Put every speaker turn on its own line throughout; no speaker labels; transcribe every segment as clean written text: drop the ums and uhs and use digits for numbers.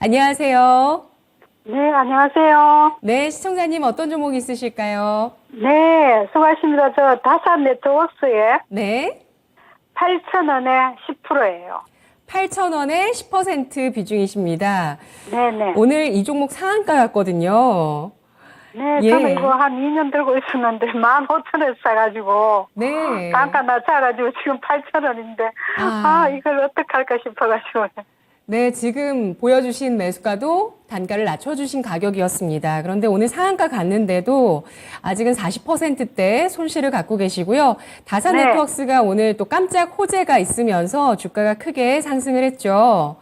안녕하세요.
네, 안녕하세요.
네, 시청자님 어떤 종목 있으실까요?
네, 수고하십니다. 저 다산 네트워크스에
네.
8,000원에 10%예요.
8,000원에 10% 비중이십니다.
네네.
오늘 이 종목 상한가 같거든요.
네,
예.
저는 이거 한 2년 들고 있었는데 15,000원에 사가지고
네.
단가 낮춰가지고 지금 8,000원인데 이걸 어떡할까 싶어가지고.
네, 지금 보여주신 매수가도 단가를 낮춰주신 가격이었습니다. 그런데 오늘 상한가 갔는데도 아직은 40%대 손실을 갖고 계시고요. 다산
네.
네트워크스가 오늘 또 깜짝 호재가 있으면서 주가가 크게 상승을 했죠.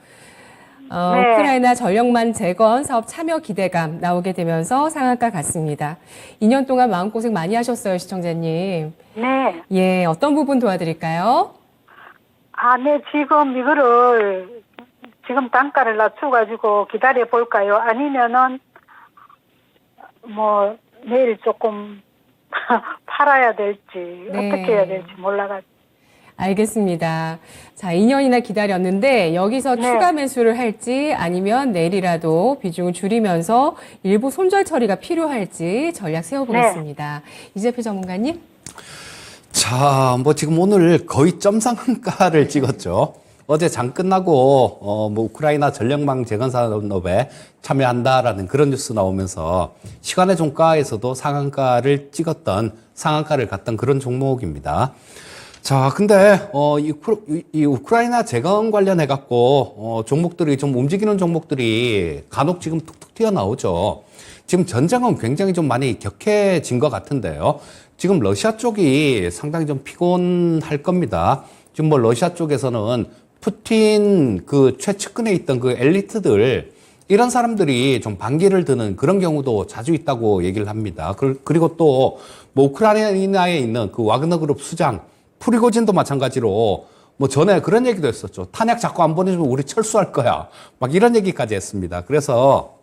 네.
우크라이나 전력망 재건 사업 참여 기대감 나오게 되면서 상한가 갔습니다. 2년 동안 마음고생 많이 하셨어요, 시청자님.
네.
예, 어떤 부분 도와드릴까요?
네, 지금 이거를 지금 단가를 낮춰가지고 기다려 볼까요? 아니면은 뭐 내일 조금 팔아야 될지
네.
어떻게 해야 될지 몰라가지고.
알겠습니다. 자, 2년이나 기다렸는데 여기서
네.
추가 매수를 할지 아니면 내일이라도 비중을 줄이면서 일부 손절 처리가 필요할지 전략 세워보겠습니다. 이재표 전문가님.
자, 뭐 지금 오늘 거의 점상한가를 찍었죠. 어제 장 끝나고 뭐 우크라이나 전력망 재건 산업에 참여한다라는 그런 뉴스 나오면서 시간의 종가에서도 상한가를 찍었던 상한가를 갔던 그런 종목입니다. 자, 근데 이 우크라이나 재건 관련해 갖고 종목들이 좀 움직이는 종목들이 간혹 지금 툭툭 튀어나오죠. 지금 전장은 굉장히 좀 많이 격해진 것 같은데요. 지금 러시아 쪽이 상당히 좀 피곤할 겁니다. 지금 뭐 러시아 쪽에서는 푸틴 그 최측근에 있던 그 엘리트들 이런 사람들이 좀 반기를 드는 그런 경우도 자주 있다고 얘기를 합니다. 그리고 또 뭐 우크라이나에 있는 그 와그너 그룹 수장 프리고진도 마찬가지로 뭐 전에 그런 얘기도 했었죠. 탄약 자꾸 안 보내주면 우리 철수할 거야. 막 이런 얘기까지 했습니다. 그래서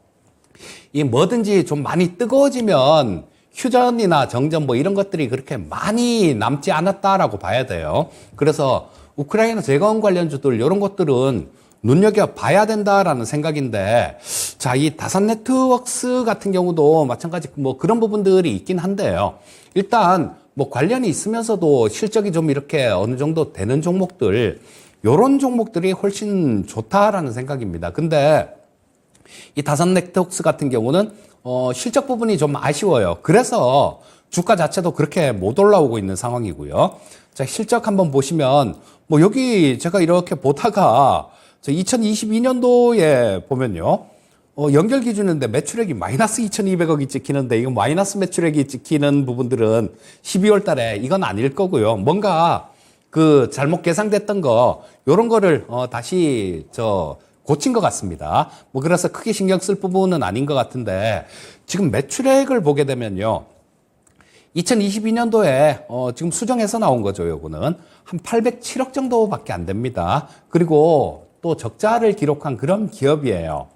이 뭐든지 좀 많이 뜨거워지면 휴전이나 정전 뭐 이런 것들이 그렇게 많이 남지 않았다라고 봐야 돼요. 그래서 우크라이나 재건 관련주들 이런 것들은 눈여겨봐야 된다라는 생각인데, 자, 이 다산 네트워크스 같은 경우도 마찬가지 뭐 그런 부분들이 있긴 한데요. 일단 뭐 관련이 있으면서도 실적이 좀 이렇게 어느 정도 되는 종목들, 요런 종목들이 훨씬 좋다라는 생각입니다. 근데 이 다산 네트워크스 같은 경우는 실적 부분이 좀 아쉬워요. 그래서 주가 자체도 그렇게 못 올라오고 있는 상황이고요. 자, 실적 한번 보시면 뭐 여기 제가 이렇게 보다가 2022년도에 보면요. 연결 기준인데 매출액이 마이너스 2,200억이 찍히는데 이거 마이너스 매출액이 찍히는 부분들은 12월 달에 이건 아닐 거고요. 뭔가 그 잘못 계산됐던 거 요런 거를 다시 고친 것 같습니다. 뭐 그래서 크게 신경 쓸 부분은 아닌 것 같은데 지금 매출액을 보게 되면요. 2022년도에 지금 수정해서 나온 거죠. 요거는 한 807억 정도밖에 안 됩니다. 그리고 또 적자를 기록한 그런 기업이에요.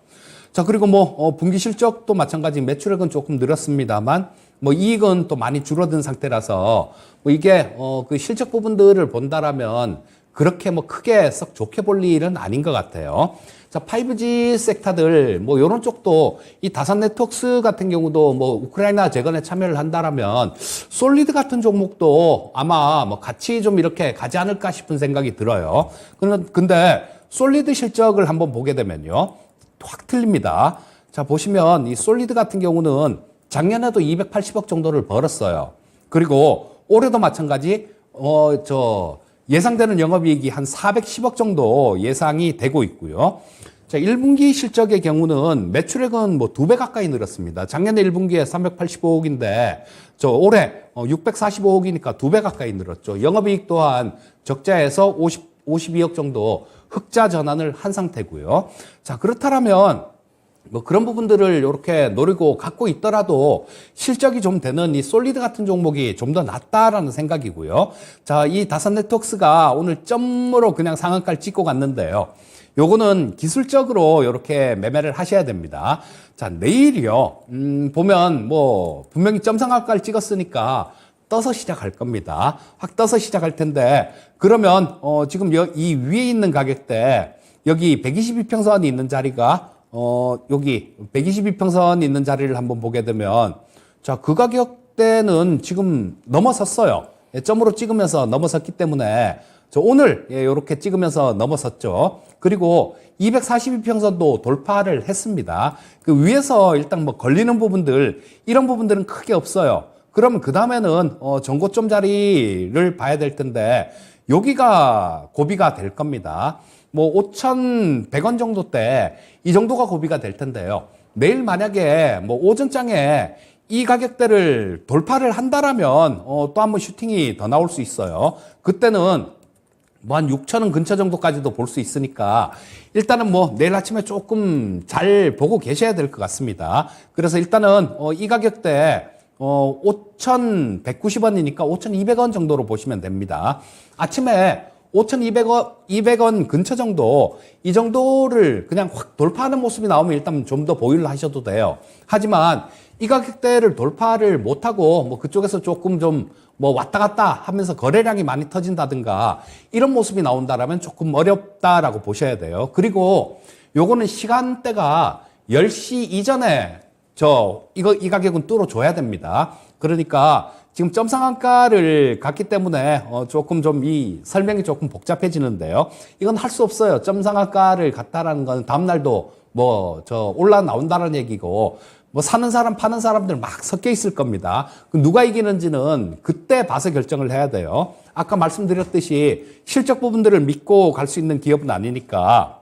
자, 그리고 뭐 분기 실적도 마찬가지 매출액은 조금 늘었습니다만 뭐 이익은 또 많이 줄어든 상태라서 뭐 이게 그 실적 부분들을 본다라면 그렇게 뭐 크게 썩 좋게 볼 일은 아닌 것 같아요. 자, 5G 섹터들 뭐 이런 쪽도 이 다산 네트워크스 같은 경우도 뭐 우크라이나 재건에 참여를 한다라면 솔리드 같은 종목도 아마 뭐 같이 좀 이렇게 가지 않을까 싶은 생각이 들어요. 근데 솔리드 실적을 한번 보게 되면요. 확 틀립니다. 자, 보시면 이 솔리드 같은 경우는 작년에도 280억 정도를 벌었어요. 그리고 올해도 마찬가지 예상되는 영업이익이 한 410억 정도 예상이 되고 있고요. 자, 1분기 실적의 경우는 매출액은 뭐 2배 가까이 늘었습니다. 작년에 1분기에 385억인데 올해 645억이니까 2배 가까이 늘었죠. 영업이익 또한 적자에서 52억 정도 흑자 전환을 한 상태고요. 자, 그렇다면 뭐 그런 부분들을 이렇게 노리고 갖고 있더라도 실적이 좀 되는 이 솔리드 같은 종목이 좀 더 낫다라는 생각이고요. 자, 이 다산 네트워크스가 오늘 점으로 그냥 상한가를 찍고 갔는데요. 요거는 기술적으로 이렇게 매매를 하셔야 됩니다. 자, 내일이요. 보면 뭐 분명히 점 상한가를 찍었으니까 떠서 시작할 겁니다. 확 떠서 시작할 텐데 그러면 지금 이 위에 있는 가격대 여기 122평선이 있는 자리가 여기 122평선 있는 자리를 한번 보게 되면, 자, 그 가격대는 지금 넘어섰어요. 예, 점으로 찍으면서 넘어섰기 때문에, 오늘, 예, 요렇게 찍으면서 넘어섰죠. 그리고 242평선도 돌파를 했습니다. 그 위에서 일단 뭐 걸리는 부분들, 이런 부분들은 크게 없어요. 그러면 그 다음에는, 전고점 자리를 봐야 될 텐데, 여기가 고비가 될 겁니다. 뭐 5,100원 정도 때 이 정도가 고비가 될 텐데요. 내일 만약에 뭐 오전장에 이 가격대를 돌파를 한다라면 또 한번 슈팅이 더 나올 수 있어요. 그때는 뭐 한 6,000원 근처 정도까지도 볼 수 있으니까 일단은 뭐 내일 아침에 조금 잘 보고 계셔야 될 것 같습니다. 그래서 일단은 이 가격대 5,190원이니까 5,200원 정도로 보시면 됩니다. 아침에 5,200원, 200원 근처 정도, 이 정도를 그냥 확 돌파하는 모습이 나오면 일단 좀 더 보유를 하셔도 돼요. 하지만 이 가격대를 돌파를 못하고 뭐 그쪽에서 조금 좀 뭐 왔다 갔다 하면서 거래량이 많이 터진다든가 이런 모습이 나온다라면 조금 어렵다라고 보셔야 돼요. 그리고 요거는 시간대가 10시 이전에 이 가격은 뚫어줘야 됩니다. 그러니까 지금 점상한가를 갔기 때문에 조금 좀 이 설명이 조금 복잡해지는데요. 이건 할 수 없어요. 점상한가를 갔다라는 건 다음날도 올라 나온다는 얘기고, 뭐 사는 사람 파는 사람들 막 섞여 있을 겁니다. 누가 이기는지는 그때 봐서 결정을 해야 돼요. 아까 말씀드렸듯이 실적 부분들을 믿고 갈 수 있는 기업은 아니니까.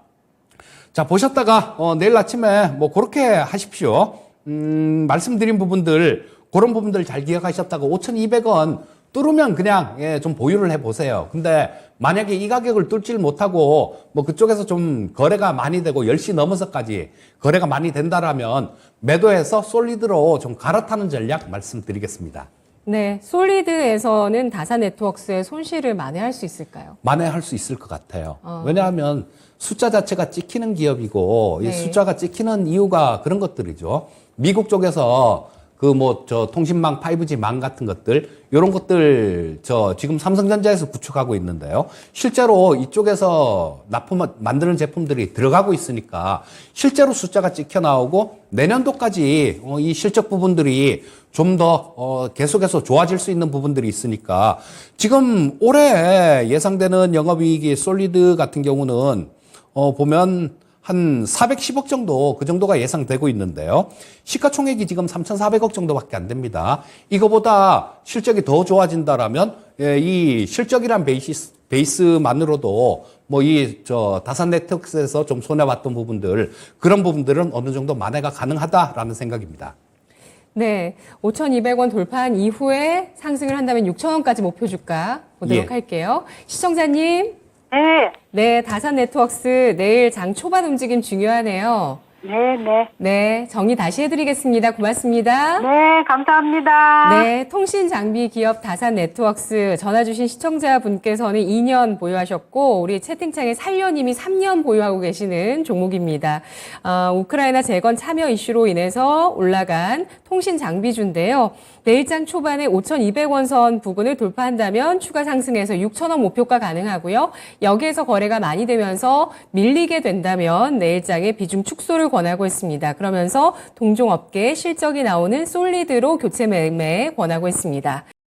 자, 보셨다가 내일 아침에 뭐 그렇게 하십시오. 말씀드린 부분들, 그런 부분들 잘 기억하셨다가 5,200원 뚫으면 그냥 좀 보유를 해보세요. 근데 만약에 이 가격을 뚫질 못하고 뭐 그쪽에서 좀 거래가 많이 되고 10시 넘어서까지 거래가 많이 된다라면 매도해서 솔리드로 좀 갈아타는 전략 말씀드리겠습니다.
네, 솔리드에서는 다산네트워크스의 손실을 만회할 수 있을까요?
만회할 수 있을 것 같아요. 왜냐하면 숫자 자체가 찍히는 기업이고
네.
이 숫자가 찍히는 이유가 그런 것들이죠. 미국 쪽에서 통신망, 5G 망 같은 것들, 요런 것들, 지금 삼성전자에서 구축하고 있는데요. 실제로 이쪽에서 만드는 제품들이 들어가고 있으니까 실제로 숫자가 찍혀 나오고 내년도까지 이 실적 부분들이 좀 더 계속해서 좋아질 수 있는 부분들이 있으니까 지금 올해 예상되는 영업이익이 솔리드 같은 경우는 보면 한 410억 정도, 그 정도가 예상되고 있는데요. 시가총액이 지금 3,400억 정도밖에 안 됩니다. 이거보다 실적이 더 좋아진다라면, 이 실적이란 베이스만으로도 다산 네트워크에서 좀 손해봤던 부분들, 그런 부분들은 어느 정도 만회가 가능하다라는 생각입니다.
네, 5,200원 돌파한 이후에 상승을 한다면 6,000원까지 목표 주가 보도록 할게요. 시청자님.
네,
네, 다산네트워크스 내일 장 초반 움직임 중요하네요.
네.
네, 정리 다시 해드리겠습니다. 고맙습니다.
네, 감사합니다.
네, 통신 장비 기업 다산네트워크스 전화 주신 시청자분께서는 2년 보유하셨고 우리 채팅창에 살려님이 3년 보유하고 계시는 종목입니다. 우크라이나 재건 참여 이슈로 인해서 올라간 통신 장비주인데요. 내일장 초반에 5,200원 선 부근을 돌파한다면 추가 상승해서 6,000원 목표가 가능하고요. 여기에서 거래가 많이 되면서 밀리게 된다면 내일장의 비중 축소를 권하고 있습니다. 그러면서 동종업계 실적이 나오는 솔리드로 교체 매매 권하고 있습니다.